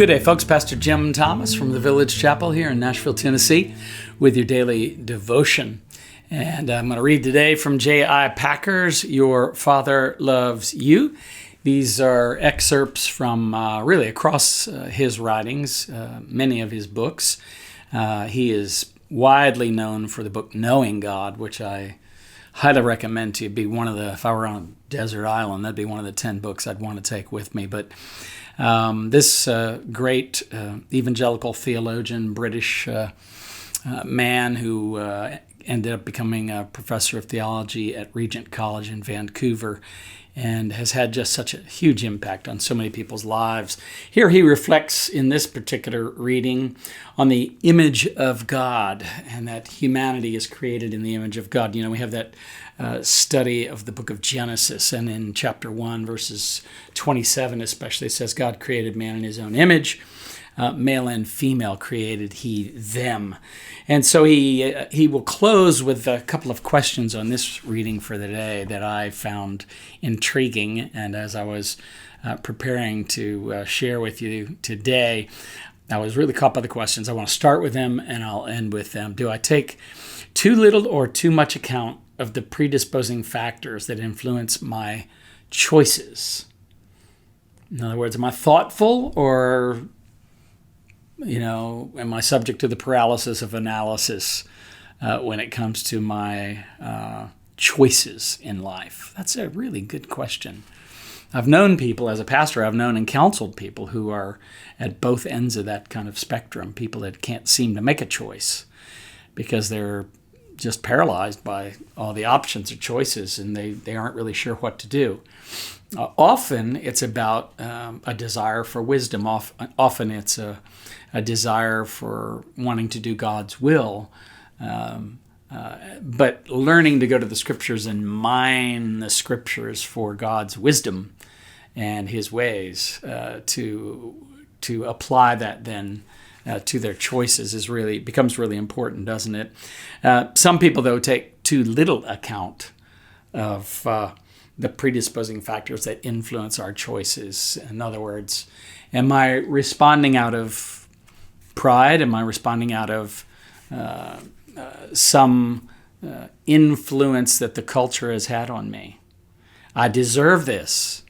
Good day, folks. Pastor Jim Thomas from the Village Chapel here in Nashville, Tennessee, with your daily devotion. And I'm going to read today from J.I. Packer's Your Father Loves You. These are excerpts from really across his writings, many of his books. He is widely known for the book Knowing God, which I highly recommend to you. Be one of the, if I were on a desert island, that'd be one of the 10 books I'd want to take with me. But this great evangelical theologian, British man who ended up becoming a professor of theology at Regent College in Vancouver and has had just such a huge impact on so many people's lives. Here he reflects in this particular reading on the image of God and that humanity is created in the image of God. You know, we have that study of the book of Genesis, and in chapter 1, verses 27 especially, it says, God created man in his own image. Male and female created he them. And so he will close with a couple of questions on this reading for the day that I found intriguing. And as I was preparing to share with you today, I was really caught by the questions. I want to start with them and I'll end with them. Do I take too little or too much account of the predisposing factors that influence my choices? In other words, am I thoughtful, or am I subject to the paralysis of analysis when it comes to my choices in life? That's a really good question. I've known people, as a pastor, I've known and counseled people who are at both ends of that kind of spectrum, people that can't seem to make a choice because they're just paralyzed by all the options or choices, and they aren't really sure what to do. Often it's about a desire for wisdom. Often it's a desire for wanting to do God's will, but learning to go to the Scriptures and mine the Scriptures for God's wisdom and His ways to apply that then to their choices becomes really important, doesn't it? Some people, though, take too little account of the predisposing factors that influence our choices. In other words, am I responding out of pride? Am I responding out of some influence that the culture has had on me? I deserve this.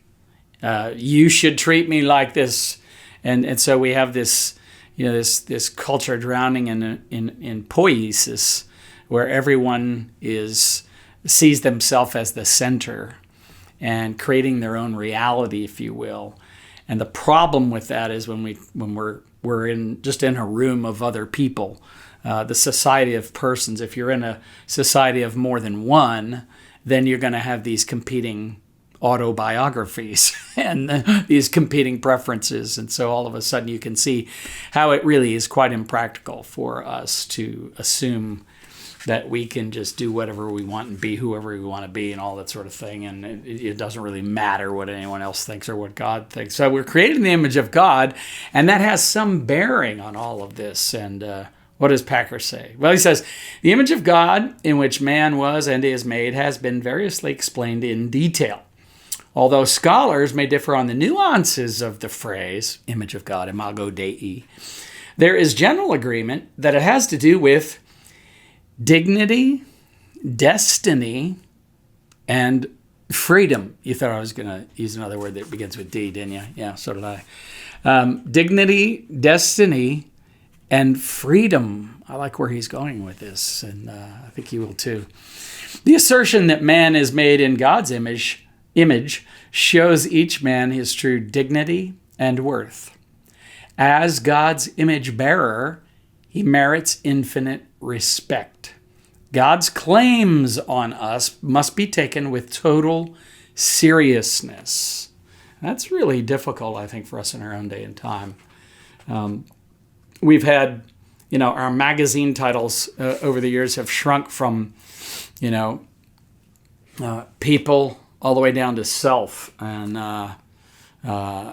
You should treat me like this. And so we have this, this culture drowning in poiesis, where everyone sees themselves as the center and creating their own reality, if you will. And the problem with that is when we're in a room of other people, the society of persons. If you're in a society of more than one, then you're going to have these competing autobiographies and these competing preferences. And so all of a sudden you can see how it really is quite impractical for us to assume that we can just do whatever we want and be whoever we want to be and all that sort of thing. And it doesn't really matter what anyone else thinks or what God thinks. So we're created in the image of God, and that has some bearing on all of this. And what does Packer say? Well, he says, the image of God in which man was and is made has been variously explained in detail. Although scholars may differ on the nuances of the phrase, image of God, imago Dei, there is general agreement that it has to do with dignity, destiny, and freedom. You thought I was going to use another word that begins with D, didn't you? Yeah, so did I. Dignity, destiny, and freedom. I like where he's going with this, and I think you will too. The assertion that man is made in God's image shows each man his true dignity and worth. As God's image bearer, he merits infinite respect. God's claims on us must be taken with total seriousness. That's really difficult, I think, for us in our own day and time. We've had, our magazine titles over the years have shrunk from, people all the way down to self, and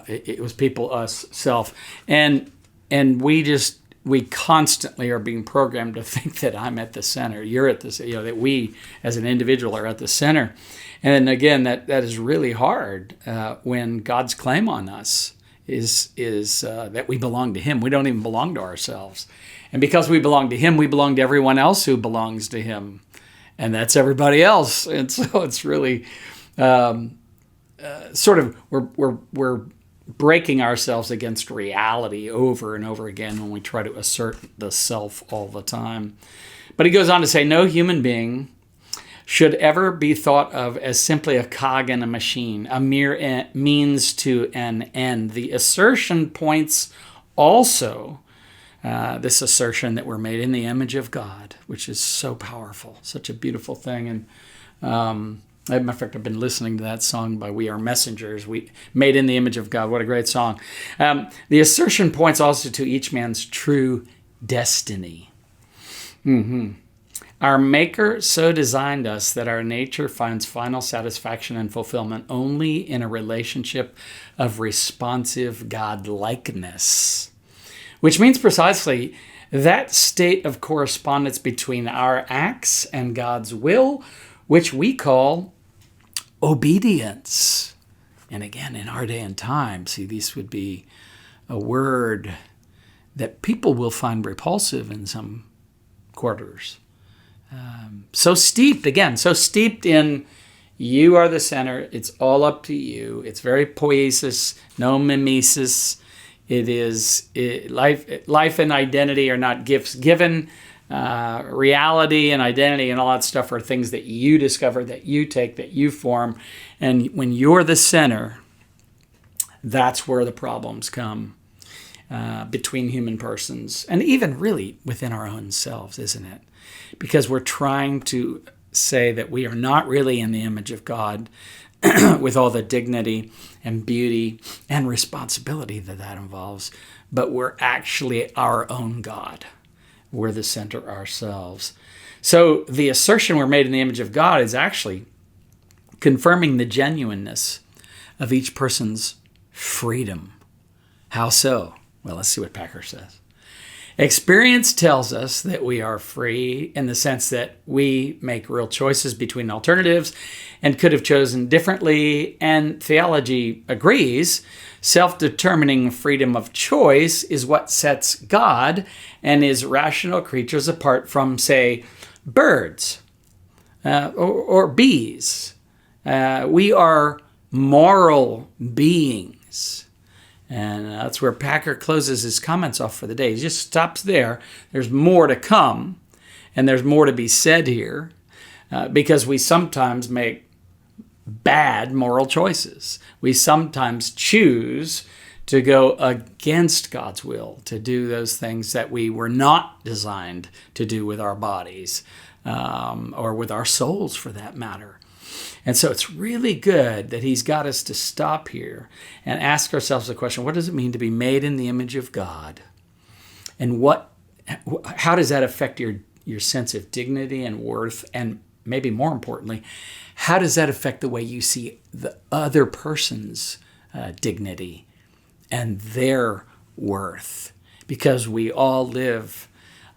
it was people, us, self, and we constantly are being programmed to think that I'm at the center, you're at the, that we as an individual are at the center, and again that is really hard when God's claim on us is that we belong to him. We don't even belong to ourselves. And because we belong to him, we belong to everyone else who belongs to him. And that's everybody else. And so it's really sort of, we're breaking ourselves against reality over and over again when we try to assert the self all the time. But he goes on to say, no human being should ever be thought of as simply a cog in a machine, a mere means to an end. The assertion points also, this assertion that we're made in the image of God, which is so powerful, such a beautiful thing. And as a matter of fact, I've been listening to that song by We Are Messengers, we made in the image of God. What a great song. The assertion points also to each man's true destiny. Our Maker so designed us that our nature finds final satisfaction and fulfillment only in a relationship of responsive God-likeness, which means precisely that state of correspondence between our acts and God's will, which we call obedience. And again, in our day and time, see, this would be a word that people will find repulsive in some quarters. So steeped in you are the center. It's all up to you. It's very poiesis, no mimesis. Life and identity are not gifts given. Reality and identity and all that stuff are things that you discover, that you take, that you form. And when you're the center, that's where the problems come between human persons, and even really within our own selves, isn't it? Because we're trying to say that we are not really in the image of God with all the dignity and beauty and responsibility that involves, but we're actually our own God. We're the center ourselves. So the assertion we're made in the image of God is actually confirming the genuineness of each person's freedom. How so? Well, let's see what Packer says. Experience tells us that we are free in the sense that we make real choices between alternatives and could have chosen differently. And theology agrees. Self-determining freedom of choice is what sets God and his rational creatures apart from, say, birds or bees. We are moral beings. And that's where Packer closes his comments off for the day. He just stops there. There's more to come, and there's more to be said here, because we sometimes make bad moral choices. We sometimes choose to go against God's will, to do those things that we were not designed to do with our bodies, or with our souls for that matter. And so it's really good that he's got us to stop here and ask ourselves the question, what does it mean to be made in the image of God? And how does that affect your sense of dignity and worth? And maybe more importantly, how does that affect the way you see the other person's dignity and their worth? Because we all live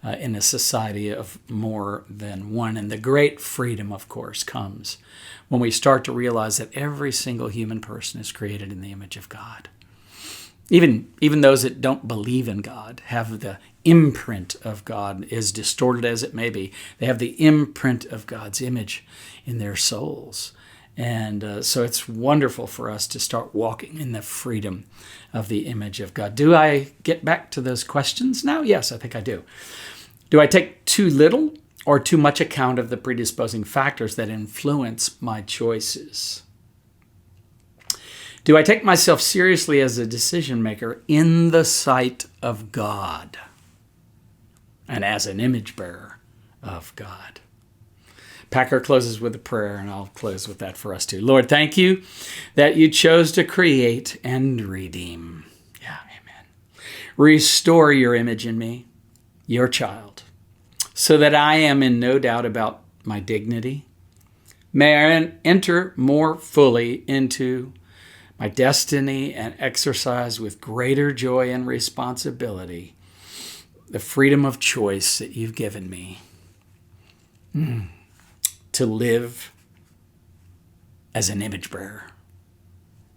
in a society of more than one. And the great freedom, of course, comes when we start to realize that every single human person is created in the image of God. Even those that don't believe in God have the imprint of God, as distorted as it may be. They have the imprint of God's image in their souls. And so it's wonderful for us to start walking in the freedom of the image of God. Do I get back to those questions now? Yes, I think I do. Do I take too little or too much account of the predisposing factors that influence my choices? Do I take myself seriously as a decision maker in the sight of God and as an image bearer of God? Packer closes with a prayer, and I'll close with that for us too. Lord, thank you that you chose to create and redeem. Yeah, amen. Restore your image in me, your child, so that I am in no doubt about my dignity. May I enter more fully into my destiny and exercise with greater joy and responsibility the freedom of choice that you've given me to live as an image bearer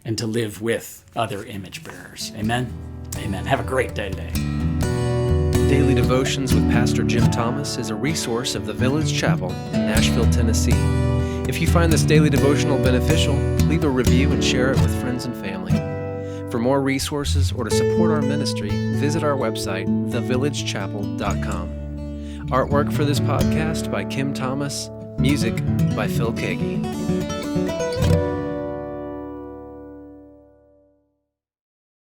and to live with other image bearers. Amen? Amen. Have a great day today. Daily Devotions with Pastor Jim Thomas is a resource of the Village Chapel in Nashville, Tennessee. If you find this daily devotional beneficial, leave a review and share it with friends and family. For more resources or to support our ministry, visit our website, thevillagechapel.com. Artwork for this podcast by Kim Thomas. Music by Phil Kagi.